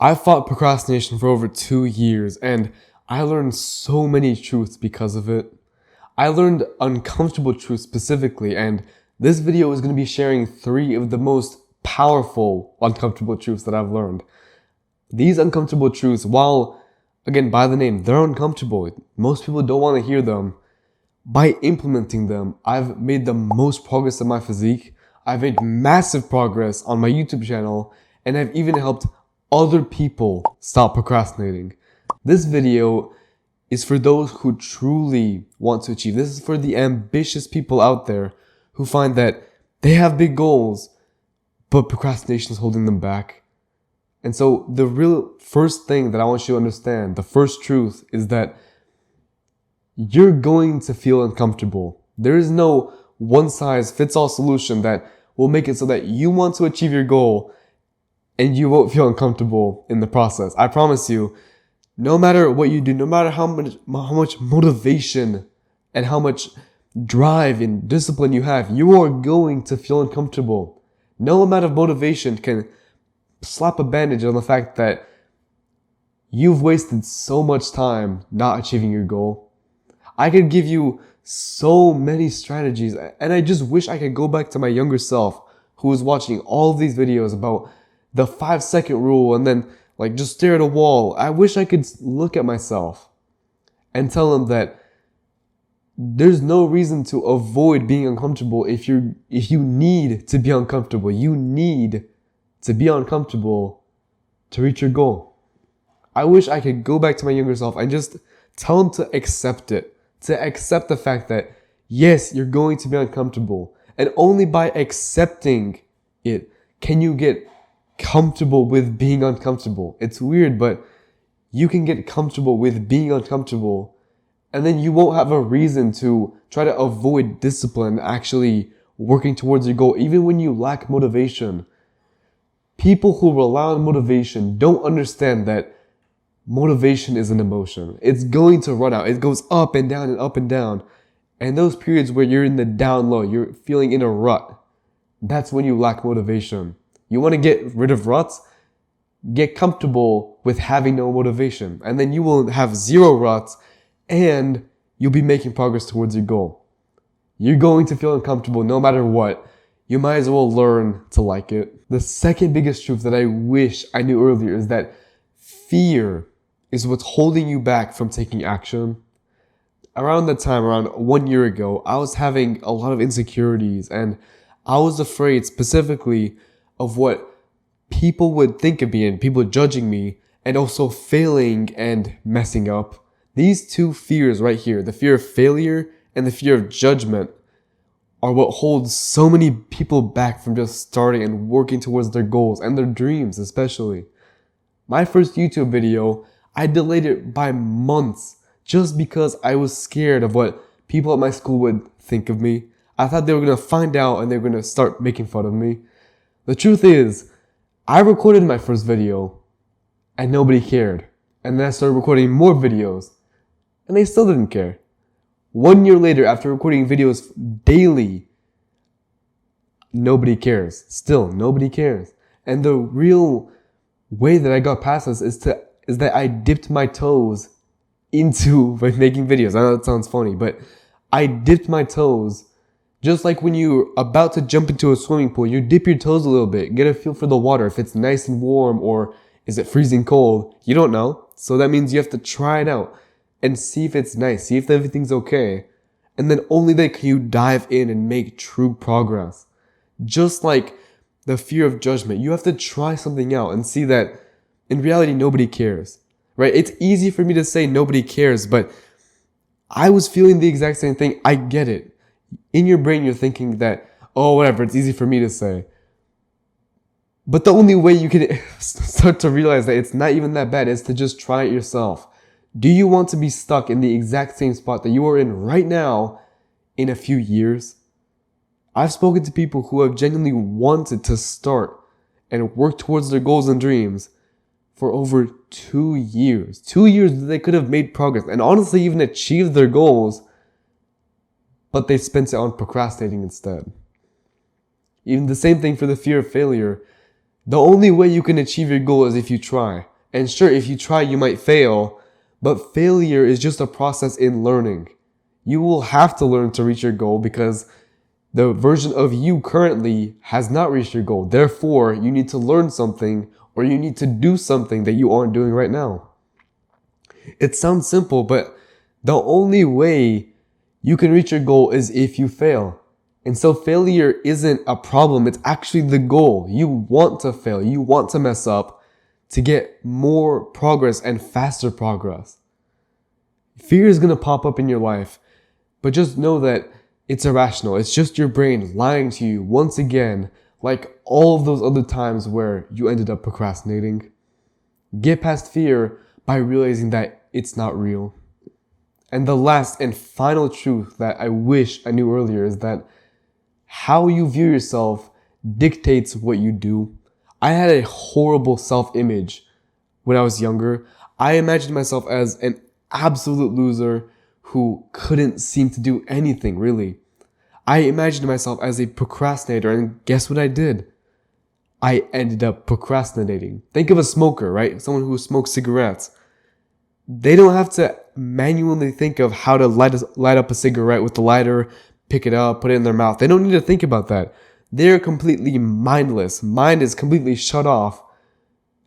I fought procrastination for over 2 years, and I learned so many truths because of it. I learned uncomfortable truths specifically, and this video is going to be sharing 3 of the most powerful uncomfortable truths that I've learned. These uncomfortable truths, while, again, by the name, they're uncomfortable. Most people don't want to hear them. By implementing them, I've made the most progress in my physique. I've made massive progress on my YouTube channel, and I've even helped other people stop procrastinating. This video is for those who truly want to achieve. This is for the ambitious people out there who find that they have big goals, but procrastination is holding them back. And so the real first thing that I want you to understand, the first truth, is that you're going to feel uncomfortable. There is no one-size-fits-all solution that will make it so that you want to achieve your goal and you won't feel uncomfortable in the process. I promise you, no matter what you do, no matter how much motivation and how much drive and discipline you have, you are going to feel uncomfortable. No amount of motivation can slap a bandage on the fact that you've wasted so much time not achieving your goal. I could give you so many strategies, and I just wish I could go back to my younger self who was watching all of these videos about the 5-second rule and then just stare at a wall. I wish I could look at myself and tell them that there's no reason to avoid being uncomfortable if you need to be uncomfortable. You need to be uncomfortable to reach your goal. I wish I could go back to my younger self and just tell them to accept it, to accept the fact that yes, you're going to be uncomfortable, and only by accepting it can you get comfortable with being uncomfortable. It's weird, but you can get comfortable with being uncomfortable, and then you won't have a reason to try to avoid discipline, actually working towards your goal, even when you lack motivation. People who rely on motivation don't understand that motivation is an emotion. It's going to run out. It goes up and down and up and down. And those periods where you're in the down low, you're feeling in a rut, that's when you lack motivation. You want to get rid of ruts? Get comfortable with having no motivation. And then you will have 0 ruts and you'll be making progress towards your goal. You're going to feel uncomfortable no matter what. You might as well learn to like it. The second biggest truth that I wish I knew earlier is that fear is what's holding you back from taking action. Around that time, around 1 year ago, I was having a lot of insecurities, and I was afraid specifically of what people would think of me and people judging me, and also failing and messing up. These 2 fears right here, the fear of failure and the fear of judgment, are what holds so many people back from just starting and working towards their goals and their dreams especially. My first YouTube video, I delayed it by months just because I was scared of what people at my school would think of me. I thought they were going to find out and they were going to start making fun of me. The truth is, I recorded my first video and nobody cared. And then I started recording more videos and they still didn't care. 1 year later, after recording videos daily, nobody cares. Still, nobody cares. And the real way that I got past this is that I dipped my toes into making videos. I know that sounds funny, but I dipped my toes. Just like when you're about to jump into a swimming pool, you dip your toes a little bit, get a feel for the water, if it's nice and warm or is it freezing cold. You don't know. So that means you have to try it out and see if it's nice, see if everything's okay. And then only then can you dive in and make true progress. Just like the fear of judgment, you have to try something out and see that in reality, nobody cares, right? It's easy for me to say nobody cares, but I was feeling the exact same thing. I get it. In your brain, you're thinking that, oh, whatever, it's easy for me to say. But the only way you can start to realize that it's not even that bad is to just try it yourself. Do you want to be stuck in the exact same spot that you are in right now in a few years? I've spoken to people who have genuinely wanted to start and work towards their goals and dreams for over 2 years. 2 years that they could have made progress and honestly even achieved their goals, but they spent it on procrastinating instead. Even the same thing for the fear of failure. The only way you can achieve your goal is if you try. And sure, if you try, you might fail, but failure is just a process in learning. You will have to learn to reach your goal because the version of you currently has not reached your goal. Therefore, you need to learn something or you need to do something that you aren't doing right now. It sounds simple, but the only way you can reach your goal is if you fail. And so failure isn't a problem. It's actually the goal. You want to fail. You want to mess up to get more progress and faster progress. Fear is going to pop up in your life, but just know that it's irrational. It's just your brain lying to you once again, like all of those other times where you ended up procrastinating. Get past fear by realizing that it's not real. And the last and final truth that I wish I knew earlier is that how you view yourself dictates what you do. I had a horrible self-image when I was younger. I imagined myself as an absolute loser who couldn't seem to do anything, really. I imagined myself as a procrastinator, and guess what I did? I ended up procrastinating. Think of a smoker, right? Someone who smokes cigarettes. They don't have to manually think of how to light up a cigarette with the lighter, pick it up, put it in their mouth. They don't need to think about that. They're completely mindless. Mind is completely shut off.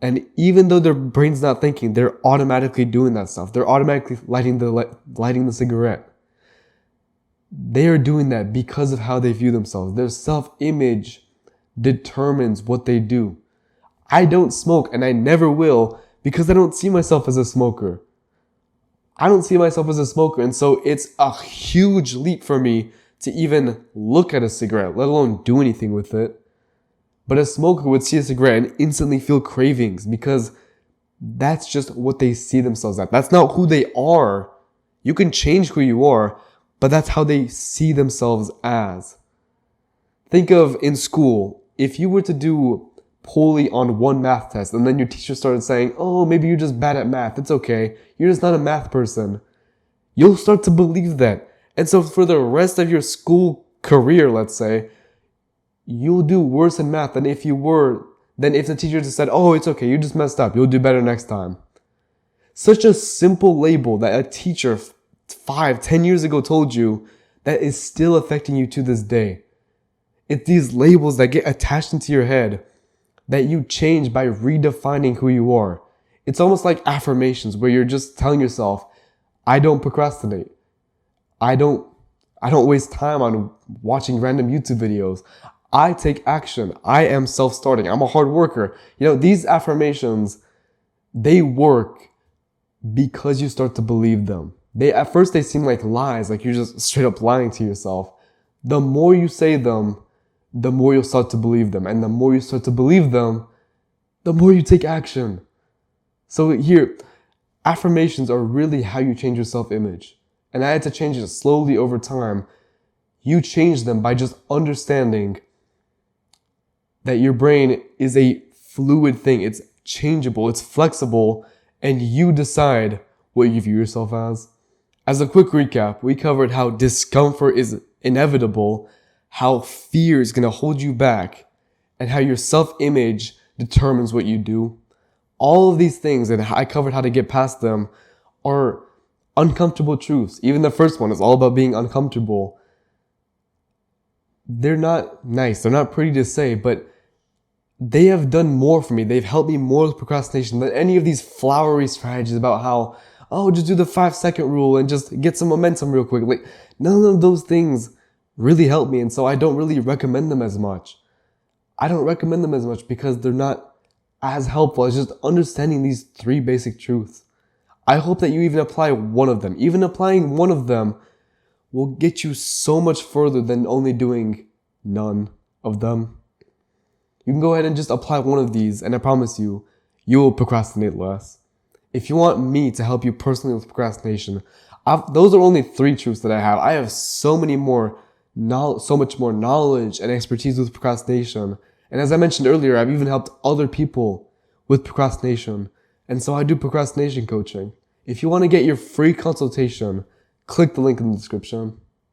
And even though their brain's not thinking, they're automatically doing that stuff. They're automatically lighting the cigarette. They are doing that because of how they view themselves. Their self-image determines what they do. I don't smoke and I never will because I don't see myself as a smoker. I don't see myself as a smoker, and so it's a huge leap for me to even look at a cigarette, let alone do anything with it. But a smoker would see a cigarette and instantly feel cravings because that's just what they see themselves at. That's not who they are. You can change who you are, but that's how they see themselves as. Think of in school, if you were to do poorly on one math test and then your teacher started saying, oh, maybe you're just bad at math. It's okay. You're just not a math person. You'll start to believe that. And so for the rest of your school career, let's say, you'll do worse in math than if the teacher just said, oh, it's okay. You just messed up. You'll do better next time. Such a simple label that a teacher 5-10 years ago told you that is still affecting you to this day. It's these labels that get attached into your head that you change by redefining who you are. It's almost like affirmations where you're just telling yourself, I don't procrastinate. I don't waste time on watching random YouTube videos. I take action. I am self-starting. I'm a hard worker. These affirmations, they work because you start to believe them. At first they seem like lies, like you're just straight up lying to yourself. The more you say them, the more you'll start to believe them. And the more you start to believe them, the more you take action. So here, affirmations are really how you change your self-image. And I had to change it slowly over time. You change them by just understanding that your brain is a fluid thing. It's changeable, it's flexible, and you decide what you view yourself as. As a quick recap, we covered how discomfort is inevitable, how fear is going to hold you back, and how your self-image determines what you do. All of these things, and I covered how to get past them, are uncomfortable truths. Even the first one is all about being uncomfortable. They're not nice. They're not pretty to say, but they have done more for me. They've helped me more with procrastination than any of these flowery strategies about how, just do the 5-second rule and just get some momentum real quick. Like, none of those things really help me, and so I don't really recommend them as much. I don't recommend them as much because they're not as helpful as just understanding these 3 basic truths. I hope that you even apply one of them. Even applying one of them will get you so much further than only doing none of them. You can go ahead and just apply one of these, and I promise you, you will procrastinate less. If you want me to help you personally with procrastination, those are only 3 truths that I have. I have so much more knowledge and expertise with procrastination. And as I mentioned earlier, I've even helped other people with procrastination. And so I do procrastination coaching. If you want to get your free consultation, click the link in the description.